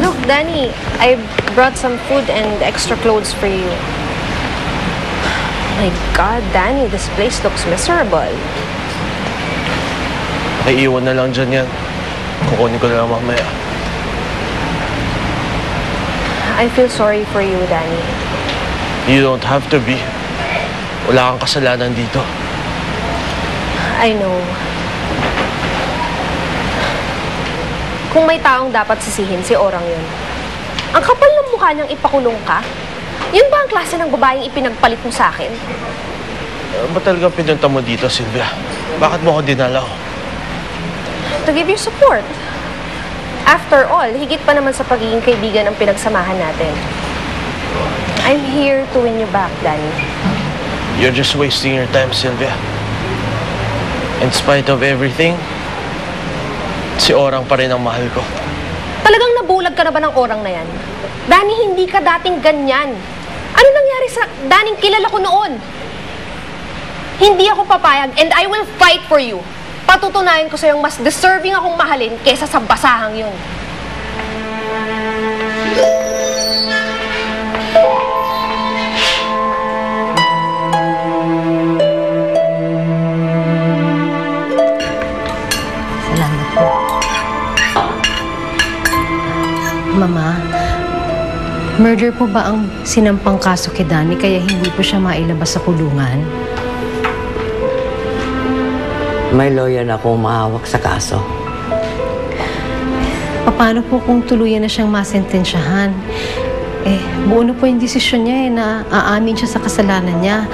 Look, Danny, I brought some food and extra clothes for you. My God, Danny, this place looks miserable. Nakiiwan na lang dyan yan. Kukunin ko na lang mamaya. I feel sorry for you, Danny. You don't have to be. Wala kang kasalanan dito. I know. Kung may taong dapat sisihin, si Orang yun. Ang kapal ng mukha niyang ipakulong ka? Yun ba ang klase ng babaeng ipinagpalit mo sa akin? Ba't talagang pinunta mo dito, Sylvia? Bakit mo ako dinalaw? To give you support. After all, higit pa naman sa pagiging kaibigan ang pinagsamahan natin. I'm here to win you back, Danny. You're just wasting your time, Sylvia. In spite of everything, si Orang pa rin ang mahal ko. Talagang nabulag ka na ba ng Orang na yan? Danny, hindi ka dating ganyan. Ano nangyari sa Daning kilala ko noon? Hindi ako papayag and I will fight for you. Patutunayan ko sa'yong mas deserving akong mahalin kesa sa basahang yun. Salamat po. Mama, murder po ba ang sinampang kaso kay Danny kaya hindi po siya mailabas sa kulungan? May lawyer na akong mahawak sa kaso. Paano po kung tuluyan na siyang masentensyahan? Buo na po yung desisyon niya na aamin siya sa kasalanan niya.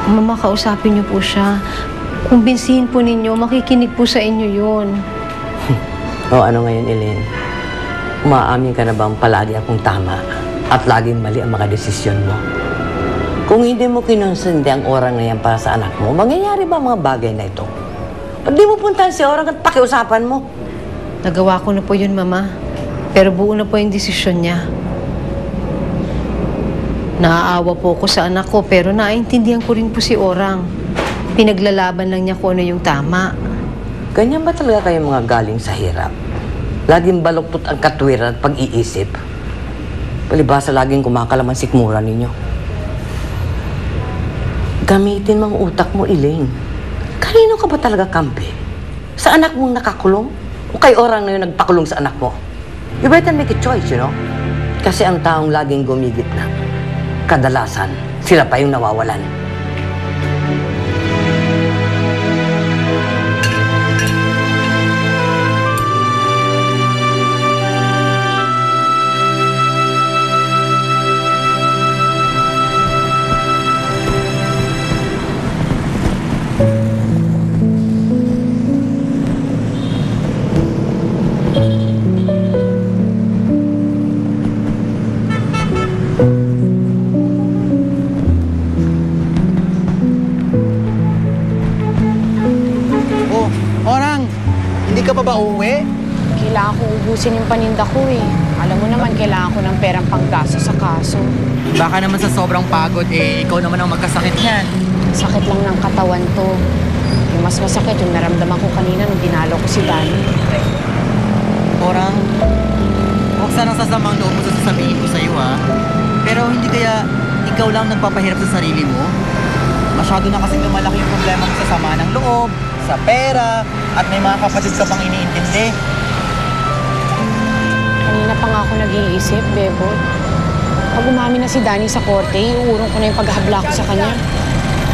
Mama, kausapin niyo po siya. Kumbinsihin po ninyo, makikinig po sa inyo yun. O ano ngayon, Elaine? Umaamin ka na bang palagi akong tama at laging mali ang mga desisyon mo? Kung hindi mo kinonsente ang Orang na yan para sa anak mo, mangyayari ba ang mga bagay na ito? Ba't di mo puntahan si Orang at pakiusapan mo? Nagawa ko na po yun, Mama. Pero buo na po yung desisyon niya. Naaawa po ko sa anak ko, pero naiintindihan ko rin po si Orang. Pinaglalaban lang niya kung ano yung tama. Ganyan ba talaga kayong mga galing sa hirap? Laging baluktot ang katwiran at pag-iisip. Palibasa laging kumakalaman sikmura ninyo. Gamitin mo ang utak mo, Elaine. Kanino ka ba talaga kampi? Sa anak mong nakakulong? O kay Orang na yun nagpakulong sa anak mo? You better make a choice, you know? Kasi ang taong laging gumigit na, kadalasan, sila pa yung nawawalan. ba uuwi? Kailangan ko ubusin yung paninda ko eh. Alam mo naman, kailangan ko ng perang panggasto sa kaso. Baka naman sa sobrang pagod, ikaw naman ang magkasakit niyan. Sakit lang ng katawan to. Yung mas masakit, yung naramdaman ko kanina nung dinalo ko si Danny. Orang, huwag sanang sasamang loob mo sa sasabihin ko sa'yo ha. Pero hindi kaya ikaw lang nagpapahirap sa sarili mo? Masyado na kasing lumalaki yung problema mo sa sama ng loob, sa pera, at may mga kapatid ka pang iniintindi. Kanina pa nga ako nag-iisip, Bebot. Pag umamin na si Danny sa korte, iuurong ko na yung paghahabla ko sa kanya.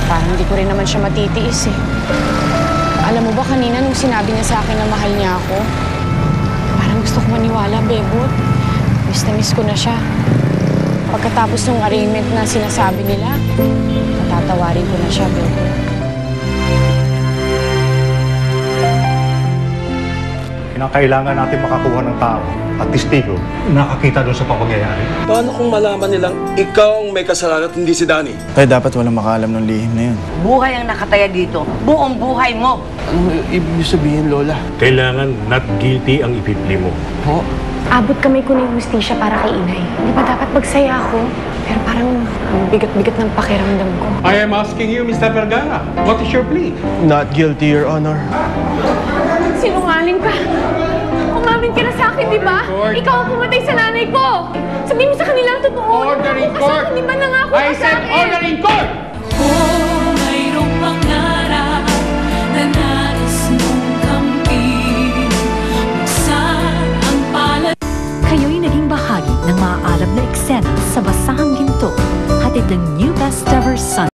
Parang hindi ko rin naman siya matitiis eh. Alam mo ba kanina nung sinabi niya sa akin na mahal niya ako, parang gusto ko maniwala, Bebot. Miss na miss ko na siya. Pagkatapos ng arraignment na sinasabi nila, matatawarin ko na siya, Bebot. Kinakailangan natin makakuha ng tao at testigo nakakita doon sa pangyayari. Paano kung malaman nilang ikaw ang may kasalanan at hindi si Danny? Ay, dapat walang makaalam ng lihim na yun. Buhay ang nakataya dito. Buong buhay mo. Ano ibig sabihin, Lola? Kailangan not guilty ang ipipli mo. Ho? Abot kamay ko na yung hustisya para kay Inay. Di ba dapat magsaya ako? Pero parang ang bigat-bigat ng pakiramdam ko. I am asking you, Mr. Vergara, what is your plea? Not guilty, Your Honor. Sinungaling ka. Umamin ka na sa court. Ikaw ang pumatay sa nanay ko! Sabihin mo sa kanila ang totoo! Order in Nangako ka sa court! akin, di ba nangako I ka sa said akin? order in court! Mayroong pangarap na nais mong kampihin. Buksan ang palad. Kayo'y naging bahagi ng maaalab na eksena sa Basahang Ginto. Hatid ng New Best Ever Sun.